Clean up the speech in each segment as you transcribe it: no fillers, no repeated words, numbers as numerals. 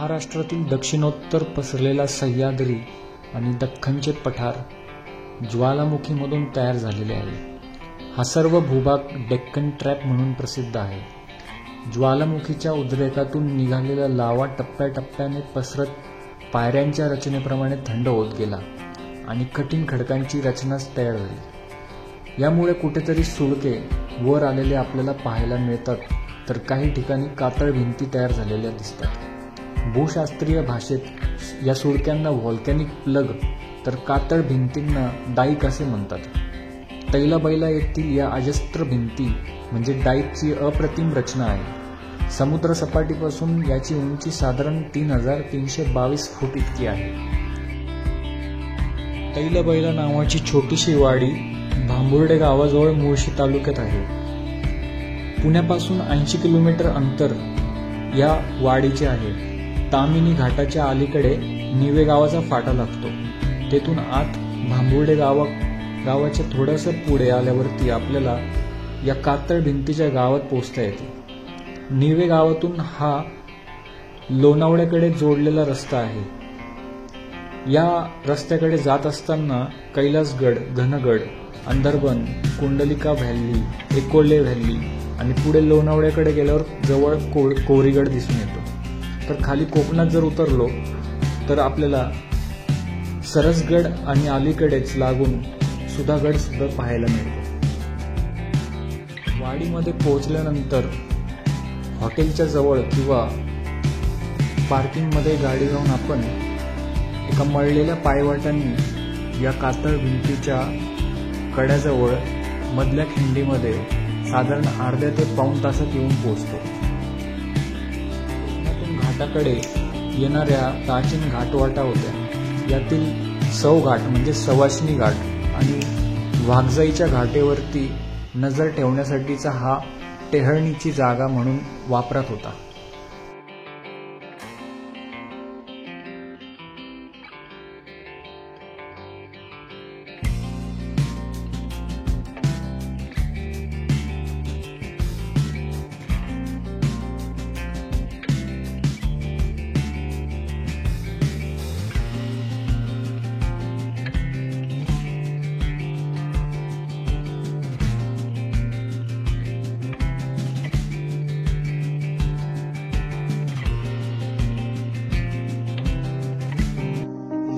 महाराष्ट्रातील दक्षिणोत्तर पसरलेला सह्याद्री आणि दख्खनचे पठार ज्वालामुखीमधून तयार झालेले आहे। हा सर्व भूभाग डेक्कन ट्रॅप म्हणून प्रसिद्ध आहे। ज्वालामुखीच्या उद्रेकातून निघालेला लावा टप्प्याटप्प्याने पसरत पायऱ्यांच्या रचनेप्रमाणे थंड होत गेला आणि कठीण खडकांची रचनाच तयार झाली। यामुळे कुठेतरी सुळके वर आलेले आपल्याला पाहायला मिळतात, तर काही ठिकाणी कातळ भिंती तयार झालेल्या दिसतात। भूशास्त्रीय भाषेत या सुळक्यांना व्हॉल्कॅनिक प्लग तर कातळ भिंतींना डाईक असे म्हणतात। तैलबैला येथील या अजस्त्र भिंती म्हणजे डाईकची अप्रतिम रचना आहे। समुद्र सपाटीपासून याची उंची साधारण 3322 फूट इतकी आहे। तैलबैला नावाची छोटीशी वाडी भांबुर्डे गावाजवळ मुळशी तालुक्यात आहे। पुण्यापासून 80 किलोमीटर अंतर या वाडीचे आहे। तामिनी घाटाच्या अलीकडे निवे गावाचा फाटा लागतो। तेथून आत भांबुर्डे गावाच्या थोडंसं पुढे आल्यावरती आपल्याला या कातळ भिंतीच्या गावात पोहोचता येते। निवे गावातून हा लोणावळ्याकडे जोडलेला रस्ता आहे। या रस्त्याकडे जात असताना कैलासगड, घनगड, अंदरबन, कुंडलिका व्हॅली, एकोले व्हॅली आणि पुढे लोणावळ्याकडे गेल्यावर जवळ कोरीगड दिसून येतो। तर खाली कोकणात जर उतरलो तर आपल्याला सरसगड आणि अलीकडेच लागून सुधागड सुद्धा पाहायला मिळतो। वाडीमध्ये पोहोचल्यानंतर हॉटेलच्या जवळ किंवा पार्किंगमध्ये गाडी जाऊन आपण एका मळलेल्या पायवाटांनी या कातळ भिंतीच्या कड्याजवळ मधल्या खिंडीमध्ये साधारण अर्ध्या ते पाऊण तासात येऊन पोहोचतो। घाटाकडे येणाऱ्या प्राचीन घाटवाटा होत्या। यातील सौ घाट म्हणजे सवाष्णी घाट आणि वाघजाईच्या घाटेवरती नजर ठेवण्यासाठीचा हा टेहळणीची जागा म्हणून वापरात होता।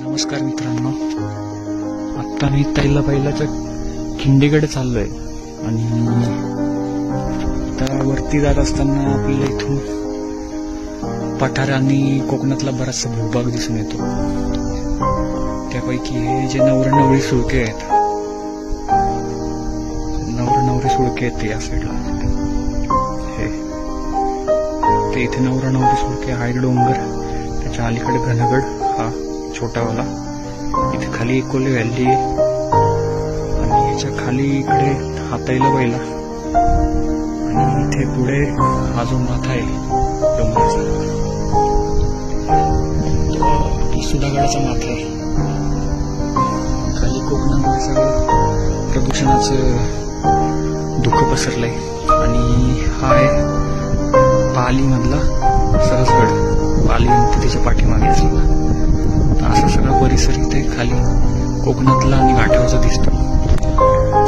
नमस्कार मित्रांनो, आता मी तैलबैलाच्या खिंडीकडे चाललोय आणि वरती जात असताना आपल्याला इथून पठार आणि कोकणातला बराचसा भूभाग दिसून येतो। त्यापैकी हे जे नवरनवरी सुळके आहेत, नवरनवरी सुळके आहेत ते या साईडला, ते इथे नवरनवरी सुळके आहेत। डोंगर त्याच्या अलीकडे घनगड हा छोटावाला, इथे खाली एकोले व्हॅली आणि याच्या खाली इकडे हा तैलबैला आणि इथे पुढे हा जो माथा आहे डोंगराचा तो सुधागडाचा माथा आहे। खाली कोकणामध्ये सगळं प्रदूषणाचं धुकं पसरलंय आणि हा आहे पाली मधला सरसगड, पाली गणपतीच्या पाठीमागे असलेला असा सगळा परिसर इथे खाली कोकणातला आणि घाटावरचा दिसतो।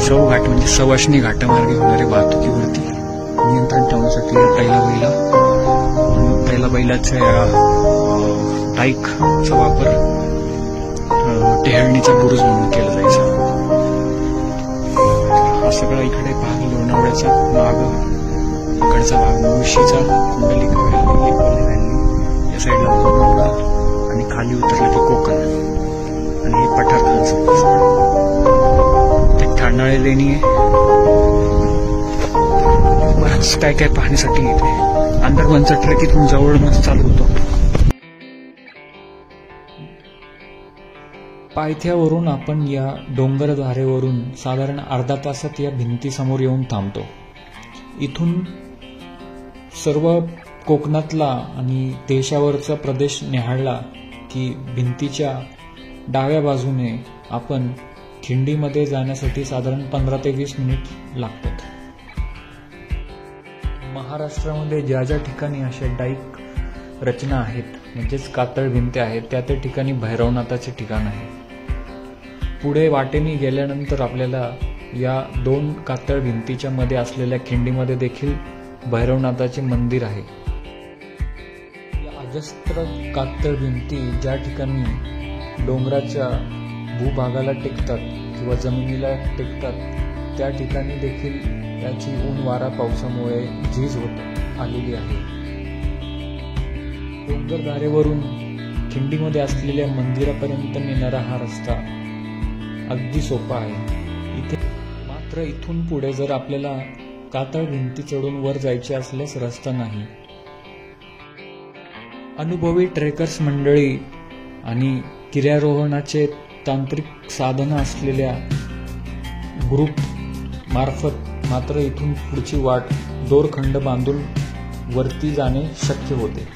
सौ घाट म्हणजे सवाष्णी घाटामार्गे होणाऱ्या वाहतुकीवरती नियंत्रण ठेवण्यासाठी तैलबैलाच्या डाईकचा वापर टेहळणीचा बुरुज म्हणून केला जायचा। हा सगळा इकडे भाग लोणावळ्याचा भाग, इकडचा भाग मुळशीचा, कुंडलिका व्हॅली, एकोले व्हॅली, या साईडला लोणावळा आणि खाली उतरलं ते कोकण आणि हे पठार खालचं ते ठाणाळे लेणी आहे। बरंच काय काय पाहण्यासाठी येते। अंदरबनचा ट्रेक इथून जवळच चालू होतो। पायथ्यावरून आपण या डोंगरधारेवरून साधारण अर्धा तासात या भिंतीसमोर येऊन थांबतो। इथून सर्व कोकणातला आणि देशावरचा प्रदेश निहाळला की भिंतीच्या डाव्या बाजूने आपण खिंडीमध्ये जाण्यासाठी साधारण 15 ते 20 मिनिट लागतात। महाराष्ट्रामध्ये ज्या ज्या ठिकाणी अशा डाईक रचना आहेत, म्हणजेच कातळ भिंती आहेत, त्या ठिकाणी भैरवनाथाचे ठिकाण आहे. पुढे वाटेने गेल्यानंतर आपल्याला या 2 कातळ भिंतीच्या मध्ये असलेल्या खिंडीमध्ये देखील भैरवनाथाचे मंदिर आहे. या अजस्त्र कातळ भिंती ज्या ठिकाणी डोंगराच्या भूभागाला टेकतात किंवा जमिनीला टेकतात, त्या ठिकाणी देखील याची ऊन वारा पावसामुळे झीज होत आलेली आहे. डोंगरधारेवरून खिंडीमध्ये असलेल्या मंदिरापर्यंत नेणारा हा रस्ता अगदी सोपा आहे. मात्र इथून पुढे जर आपल्याला कातळ भिंती चढून वर जायचे असल्यास रस्ता नाही. अनुभवी ट्रेकर्स मंडळी आणि गिर्यारोहणाचे तांत्रिक साधनं असलेल्या ग्रुप मार्फत मात्र इथून पुढची वाट दोरखंड बांधून वरती जाणे शक्य होते.